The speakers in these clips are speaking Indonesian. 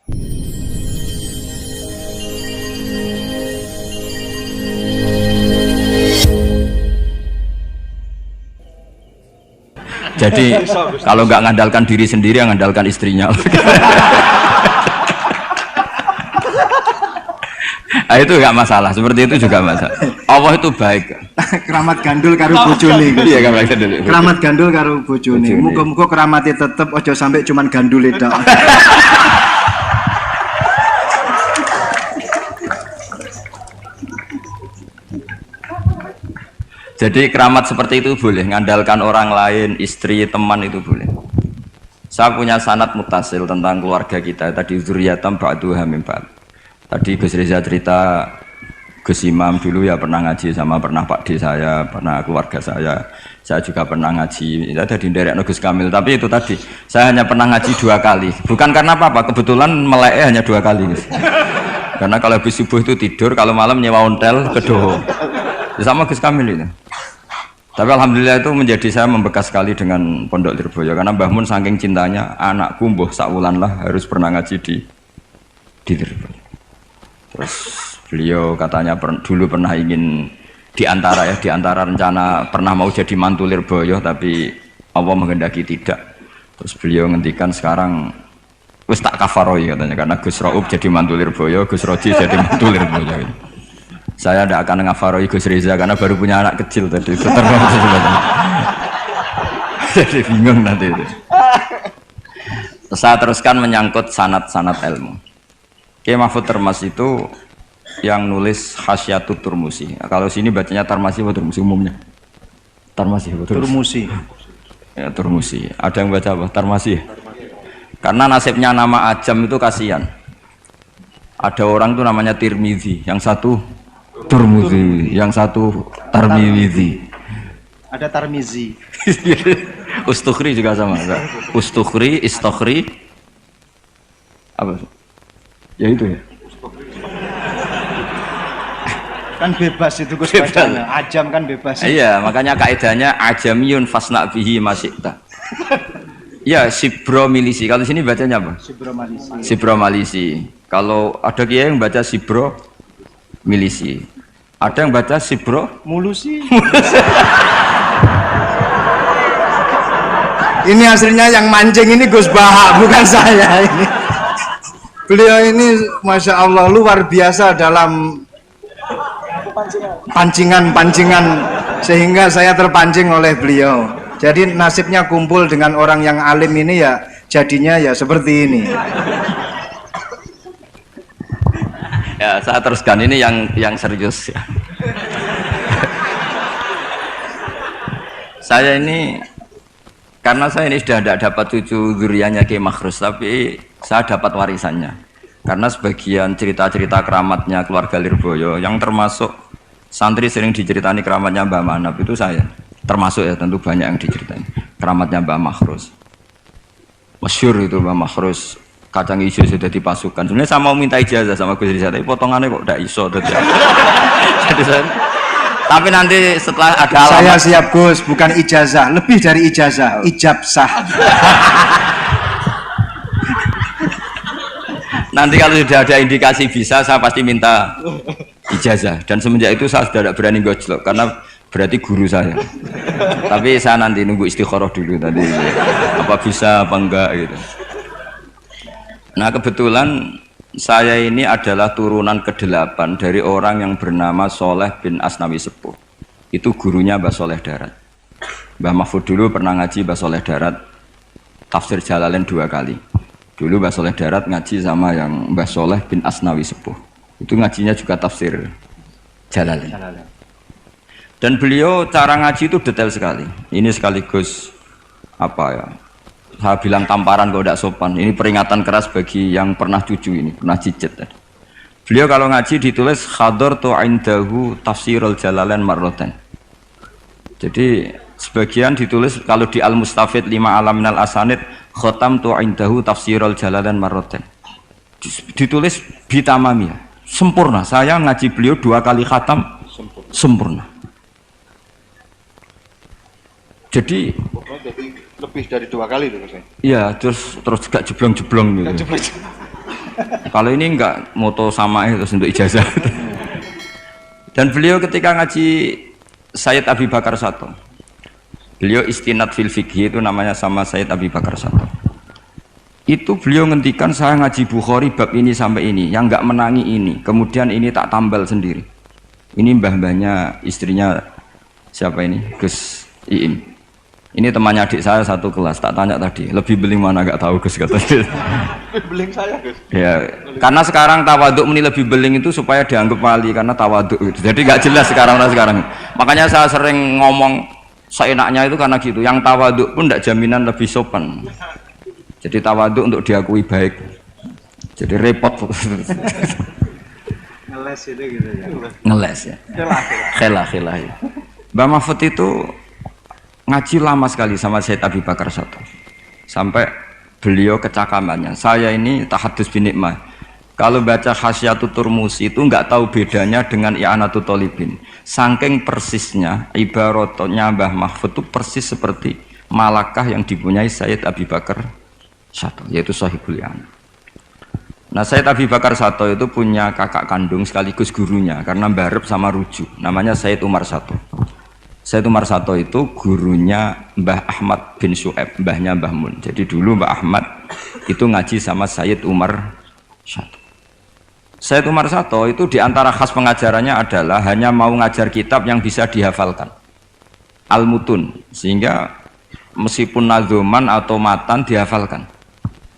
Jadi kalau nggak ngandalkan diri sendiri, yang ngandalkan istrinya. Nah, itu nggak masalah, seperti itu juga masalah. Allah itu baik. Keramat gandul karo bojone. Iya, keramat gandul. Keramat gandul karo bojone. Muga-muga keramate tetep aja sampai cuman gandul tok. Jadi keramat seperti itu boleh, ngandalkan orang lain, istri, teman itu boleh. Saya punya sanad mutasil tentang keluarga kita. Tadi zuriyatam ba'duha min ba'd. Tadi Gus Reza cerita Gus Imam dulu ya pernah ngaji sama pernah Pak D saya, pernah keluarga saya juga pernah ngaji. Ada di derek Gus Kamil, tapi itu tadi saya hanya pernah ngaji 2 kali. Bukan karena apa-apa, kebetulan meleknya hanya 2 kali. Karena kalau habis subuh itu tidur, kalau malam nyewa ontel ke Doho. Sama Gus Kamil itu. Tapi alhamdulillah itu menjadi saya membekas sekali dengan Pondok Lirboyo karena Mbah Mun saking cintanya anakku mbuh sakwulan lah harus pernah ngaji di Lirboyo. Terus beliau katanya dulu pernah ingin di antara rencana pernah mau jadi mantu Lirboyo tapi Allah menghendaki tidak. Terus beliau ngendikan sekarang wis tak kafaroi katanya karena Gus Raub jadi mantu Lirboyo, Gus Roji jadi mantu Lirboyo. Saya tidak akan ngafaroi Gus Reza karena baru punya anak kecil tadi. Jadi bingung nanti itu. Saya teruskan menyangkut sanad-sanad ilmu. Kiai Mahfud Termas itu yang nulis Khasyatut Turmusi. Kalau sini bacanya Tarmasi atau Turmusi umumnya? Tarmasi atau Turmusi? Ya, Turmusi. Ada yang baca apa? Tarmasi. Karena nasibnya nama Ajam itu kasihan. Ada orang tuh namanya Tirmidzi, yang satu Turmuzi, yang satu Tarmizi. Ada Tarmizi. Ustukhri juga sama, enggak? Ustukhri, Istokhri, apa? Ya itu ya. Kan bebas itu Gus bacanya. Ajam kan bebas. Iya, makanya kaidahnya ajamiyun fasna bihi masyita. Ya, Sibro Milisi. Kalau sini bacanya apa? Sibro Malisi. Sibro Malisi. Kalau ada kiai yang baca Sibro Milisi. Ada yang baca Sibro Mulusi. Ini aslinya yang mancing ini Gus Baha, bukan saya ini. Beliau ini Masya Allah luar biasa dalam pancingan sehingga saya terpancing oleh beliau. Jadi nasibnya kumpul dengan orang yang alim ini ya jadinya ya seperti ini. Ya, saya teruskan ini yang serius ya. Saya ini karena saya ini sudah tidak dapat cucu zuriyahnya Kiai Makhrus, tapi saya dapat warisannya. Karena sebagian cerita-cerita keramatnya keluarga Lirboyo yang termasuk santri sering diceritani keramatnya Mbah Manap itu saya. Termasuk ya tentu banyak yang diceritain. Keramatnya Mbah Makhrus. Masyhur itu Mbah Makhrus. Kacang hijau sudah dipasukan. Sebenarnya saya mau minta ijazah sama Gus Rizal, tapi potongannya kok tidak iso. Jadi tapi nanti setelah ada alamat. Saya siap Gus, bukan ijazah, lebih dari ijazah, ijab sah. Nanti kalau sudah ada indikasi bisa, saya pasti minta ijazah. Dan semenjak itu saya sudah tidak berani gojlok karena berarti guru saya. Tapi saya nanti nunggu istikharah dulu tadi, apa bisa apa enggak gitu. Nah kebetulan saya ini adalah turunan ke-8 dari orang yang bernama Soleh bin Asnawi Sepuh. Itu gurunya Mbah Soleh Darat. Mbah Mahfud dulu pernah ngaji Mbah Soleh Darat tafsir Jalalain 2 kali. Dulu Mbah Soleh Darat ngaji sama yang Mbah Soleh bin Asnawi Sepuh. Itu ngajinya juga tafsir Jalalain. Dan beliau cara ngaji itu detail sekali. Ini sekaligus apa ya? Saya bilang tamparan kalau tidak sopan. Ini peringatan keras bagi yang pernah cucu ini, pernah cicit. Beliau kalau ngaji ditulis hadartu indahu tafsirul Jalalain marratan. Jadi sebagian ditulis kalau di Al-Mustafid 5 alam minal asanid khatamtu indahu tafsirul Jalalain marratan. Ditulis bitamamiyah, sempurna. Saya ngaji beliau 2 kali khatam sempurna. Jadi lebih dari 2 kali itu Mas. Iya, terus gak jeblong-jeblong gitu. Kalau ini enggak moto sama terus untuk ijazah. Dan beliau ketika ngaji Sayyid Abi Bakar Sato, beliau istinad fil fikhi itu namanya sama Sayyid Abi Bakar Sato. Itu beliau ngendikan saya ngaji Bukhari bab ini sampai ini, yang enggak menangi ini, kemudian ini tak tambal sendiri. Ini mbah-mbahnya istrinya siapa ini? Gus Iim. Ini temannya adik saya satu kelas, tak tanya tadi, lebih beling mana gak tahu Gus katanya. Beling saya Gus. Ya, karena sekarang tawaduk ini lebih beling itu supaya dianggap wali karena tawaduk itu. Jadi gak jelas sekarang. Makanya saya sering ngomong seenaknya itu karena gitu. Yang tawaduk pun tidak jaminan lebih sopan. Jadi tawaduk untuk diakui baik. Jadi repot. Ngeles itu gitu ya. Ngeles ya. Khela ya. Mbak Mahfud itu ngaji lama sekali sama Sayyid Abi Bakar Sato sampai beliau kecakamannya. Saya ini tahadus binikmah, kalau baca Hasyiatut Turmusi itu nggak tahu bedanya dengan I'anatut Thalibin, saking persisnya ibaratnya Mbah Mahfud itu persis seperti malakah yang dipunyai Sayyid Abi Bakar Sato, yaitu Shahibul I'anah. Nah, Sayyid Abi Bakar Sato itu punya kakak kandung sekaligus gurunya karena barep sama rujuk, namanya Sayyid Umar Sato. Sayyid Umar Sato itu gurunya Mbah Ahmad bin Syu'aib, mbahnya Mbah Mun. Jadi dulu Mbah Ahmad itu ngaji sama Sayyid Umar Sato. Sayyid Umar Sato itu diantara khas pengajarannya adalah hanya mau ngajar kitab yang bisa dihafalkan, al-mutun, sehingga meskipun nadzuman atau matan dihafalkan.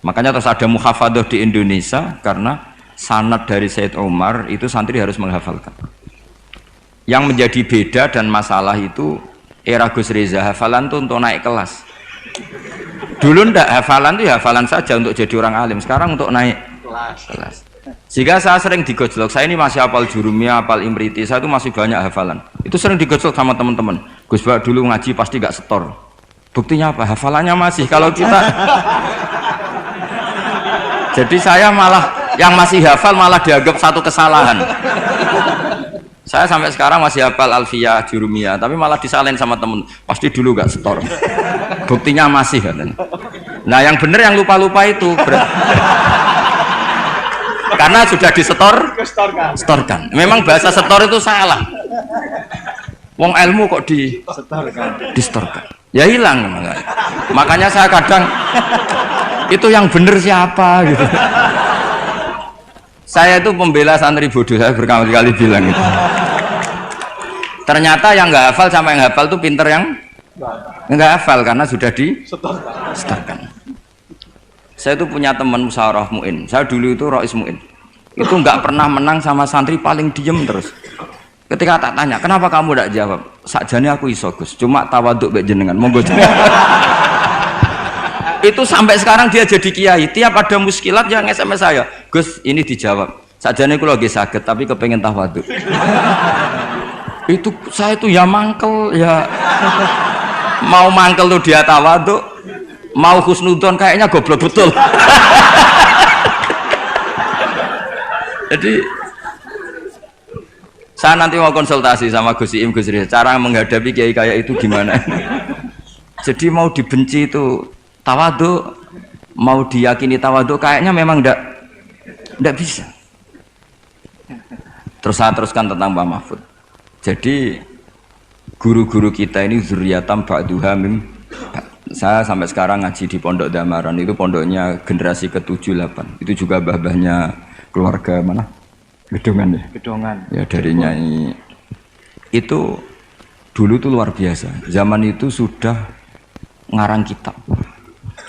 Makanya terus ada muhafadzah di Indonesia karena sanad dari Sayyid Umar itu santri harus menghafalkan. Yang menjadi beda dan masalah itu era Gus Reza, hafalan itu untuk naik kelas. Dulu ndak, hafalan itu ya hafalan saja untuk jadi orang alim. Sekarang untuk naik kelas. Jika saya sering digojlok, saya ini masih hafal Jurumiyah, hafal Imriti, saya itu masih banyak hafalan. Itu sering digojlok sama teman-teman. Gus Bak dulu ngaji pasti gak setor. Buktinya apa? Hafalannya masih. Kalau kita jadi saya malah yang masih hafal malah dianggap satu kesalahan. Saya sampai sekarang masih hafal Alfiyah, Jurumiyah, tapi malah disalahin sama temen. Pasti dulu gak setor. Buktinya masih kan. Nah, yang bener yang lupa-lupa itu karena sudah setorkan. Memang bahasa setor itu salah. Wong ilmu kok distorkan. Ya hilang. Makanya saya kadang itu yang bener siapa gitu. Saya itu pembela santri bodoh, saya berkali-kali bilang itu. Ternyata yang nggak hafal sama yang hafal itu pinter yang nggak hafal karena sudah disetorkan. Saya itu punya teman musyawarah mu'in. Saya dulu itu Rois Mu'in. Itu nggak pernah menang sama santri, paling diem terus. Ketika tak tanya, kenapa kamu tidak jawab? Sakjane aku iso Gus, cuma tawaduk mbek jenengan. Monggo jenengan. Itu sampai sekarang dia jadi kiai. Tiap ada muskilat yang SMS saya, Gus ini dijawab. Sakjane kula nggih saged tapi kepengen tawaduk. Itu saya itu ya mangkel ya. Mau mangkel tuh dia tawaduk, mau husnudon kayaknya goblok betul. Jadi saya nanti mau konsultasi sama Gus Iim, Gus Reza, cara menghadapi kiai kayak itu gimana. Jadi mau dibenci itu tawaduk, mau diyakini tawaduk kayaknya memang ndak bisa. Terus saya teruskan tentang Pak Mahfud. Jadi guru-guru kita ini zuriyatam ba'duha mim. Saya sampai sekarang ngaji di Pondok Damaran, itu pondoknya generasi ke-7-8. Itu juga bah-bahnya keluarga mana? Gedongan ya? Gedongan. Ya dari Nyai. Itu dulu tuh luar biasa. Zaman itu sudah ngarang kitab.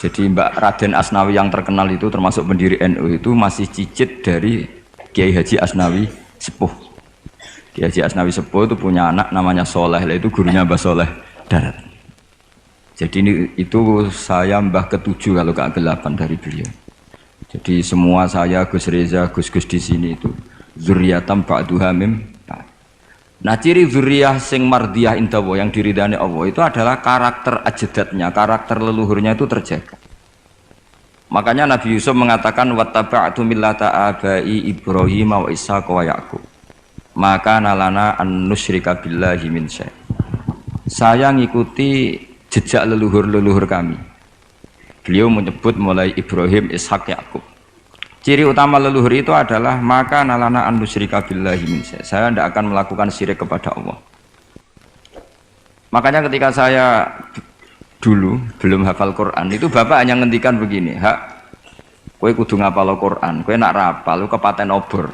Jadi Mbak Raden Asnawi yang terkenal itu termasuk pendiri NU itu masih cicit dari Kiai Haji Asnawi Sepuh. Kiai Haji Asnawi Sepuh itu punya anak namanya Soleh, itu gurunya Mbah Soleh Darat. Jadi ini itu saya mbah ke-7 kalau ke-8 dari beliau. Jadi semua saya Gus Reza, Gus-gus di sini itu zuriyatam ba'duha mim. Nah, ciri zuriyah sing mardiyah indawa yang diridani Allah itu adalah karakter ajdatnya, karakter leluhurnya itu terjaga. Makanya Nabi Yusuf mengatakan wattaba'tu millata abai Ibrahim wa Ishaq wa Yaqub. Maka nalana an nusyrika billahi min syai'. Saya ngikuti jejak leluhur-leluhur kami. Beliau menyebut mulai Ibrahim, Ishak, Yaqub. Ciri utama leluhur itu adalah maka nalana an nusyrika billahi min syai'. Saya tidak akan melakukan syirik kepada Allah. Makanya ketika saya dulu belum hafal Quran, itu bapak hanya ngendikan begini, hak, kowe kudu ngapal Quran, kowe nak rapal, kowe kepaten obor.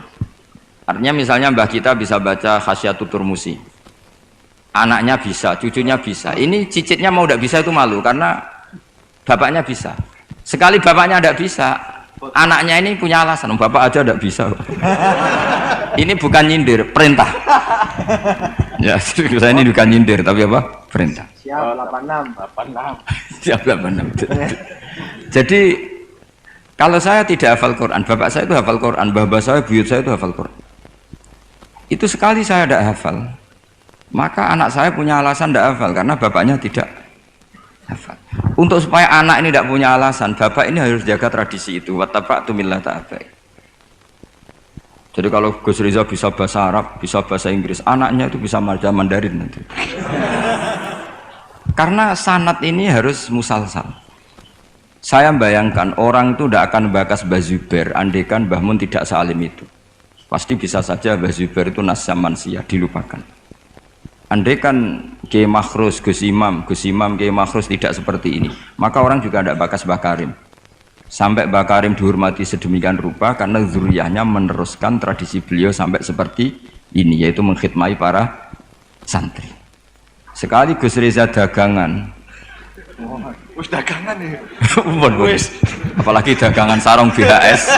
Artinya misalnya mbah kita bisa baca Khasyatul Turmusi, anaknya bisa, cucunya bisa. Ini cicitnya mau tidak bisa itu malu karena bapaknya bisa. Sekali bapaknya tidak bisa, anaknya ini punya alasan, bapak aja tidak bisa. Ini bukan nyindir, perintah. Ya, saya ini bukan nyindir, tapi apa? Perintah. Siap 86. 86. Siap 86. Jadi kalau saya tidak hafal Quran, bapak saya itu hafal Quran, bapak saya, buyut saya itu hafal Quran. Itu sekali saya tidak hafal, maka anak saya punya alasan tidak hafal karena bapaknya tidak hafal. Untuk supaya anak ini tidak punya alasan, bapak ini harus jaga tradisi itu. Wattaba'tu millata abai. Jadi kalau Gus Riza bisa bahasa Arab, bisa bahasa Inggris, anaknya itu bisa bahasa Mandarin nanti. Karena sanad ini harus musalsal. Saya bayangkan orang itu tidak akan bakas Mbah Zubair andaikan Mbah Mun tidak salim itu. Pasti bisa saja Mbah Zubair itu nasya mansia, dilupakan. Andaikan Kiai Makhrus, Gus Imam, Kiai Makhrus tidak seperti ini, maka orang juga tidak bakas Mbah Karim. Sampai Mbah Karim dihormati sedemikian rupa karena zuriyahnya meneruskan tradisi beliau sampai seperti ini, yaitu mengkhidmati para santri. Sekali Gus Reza dagangan, Wis dagangan ya. apalagi dagangan sarung BHS.